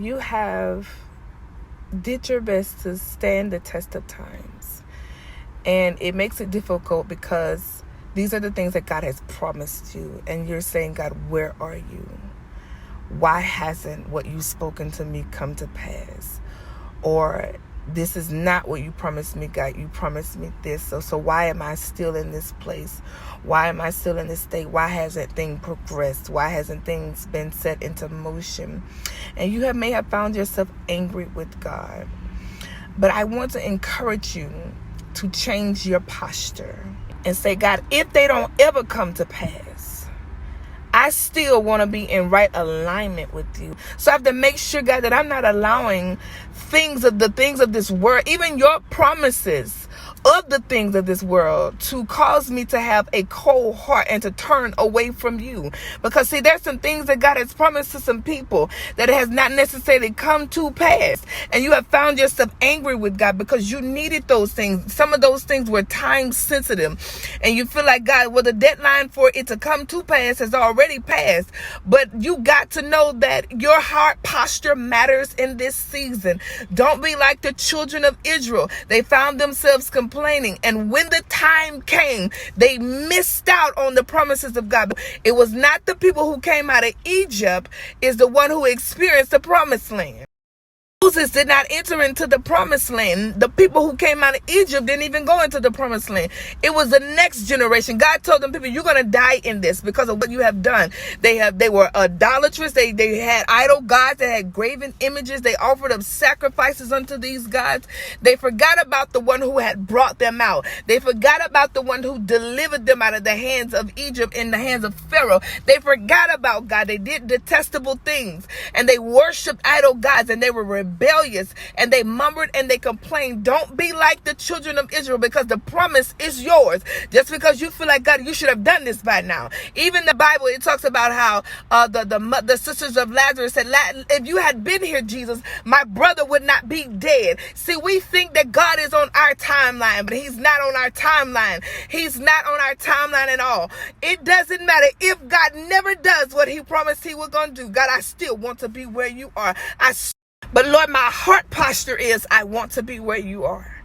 You have did your best to stand the test of times. And it makes it difficult because these are the things that God has promised you. And you're saying, God, where are you? Why hasn't what you've spoken to me come to pass? Or this is not what you promised me, God. You promised me this. So why am I still in this place? Why am I still in this state? Why hasn't things progressed? Why hasn't things been set into motion? And you may have found yourself angry with God. But I want to encourage you to change your posture and say, God, if they don't ever come to pass, I still want to be in right alignment with you. So I have to make sure, God, that I'm not allowing the things of this world, even your promises of the things of this world, to cause me to have a cold heart and to turn away from you. Because see, there's some things that God has promised to some people that has not necessarily come to pass. And you have found yourself angry with God because you needed those things. Some of those things were time sensitive. And you feel like, God, well, the deadline for it to come to pass has already passed. But you got to know that your heart posture matters in this season. Don't be like the children of Israel. They found themselves complaining, and when the time came, they missed out on the promises of God. It was not the people who came out of Egypt is the one who experienced the promised land. Moses did not enter into the promised land. The people who came out of Egypt didn't even go into the promised land. It was the next generation. God told them, people, you're going to die in this because of what you have done. They were idolatrous. They had idol gods. They had graven images. They offered up sacrifices unto these gods. They forgot about the one who had brought them out. They forgot about the one who delivered them out of the hands of Egypt in the hands of Pharaoh. They forgot about God. They did detestable things, and they worshiped idol gods, and they were rebellious, and they murmured and they complained. Don't be like the children of Israel, because the promise is yours. Just because you feel like, God, you should have done this by now. Even the Bible, it talks about how the sisters of Lazarus said, if you had been here, Jesus, my brother would not be dead. See, we think that God is on our timeline, but he's not on our timeline. He's not on our timeline at all. It doesn't matter if God never does what he promised he was going to do. God, I still want to be where you are. But Lord, my heart posture is, I want to be where you are.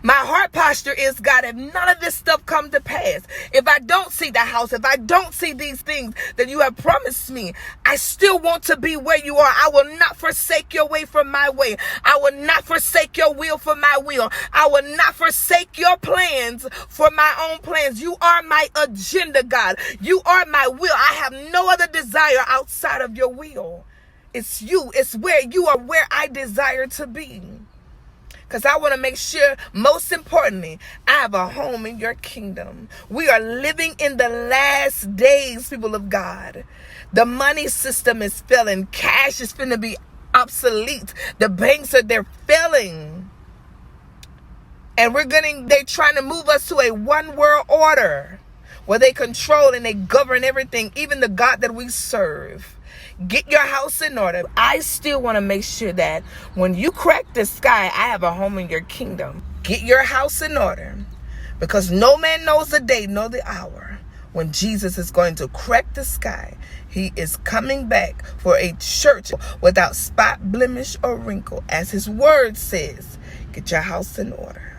My heart posture is, God, if none of this stuff come to pass, if I don't see the house, if I don't see these things that you have promised me, I still want to be where you are. I will not forsake your way from my way. I will not forsake your will for my will. I will not forsake your plans for my own plans. You are my agenda, God. You are my will. I have no other desire outside of your will. It's you. It's where you are, where I desire to be. Because I want to make sure, most importantly, I have a home in your kingdom. We are living in the last days, people of God. The money system is failing. Cash is going to be obsolete. The banks they're failing. And they're trying to move us to a one world order where they control and they govern everything, even the God that we serve. Get your house in order. I still want to make sure that when you crack the sky, I have a home in your kingdom. Get your house in order, because no man knows the day nor the hour when Jesus is going to crack the sky. He is coming back for a church without spot, blemish, or wrinkle. As his word says, get your house in order.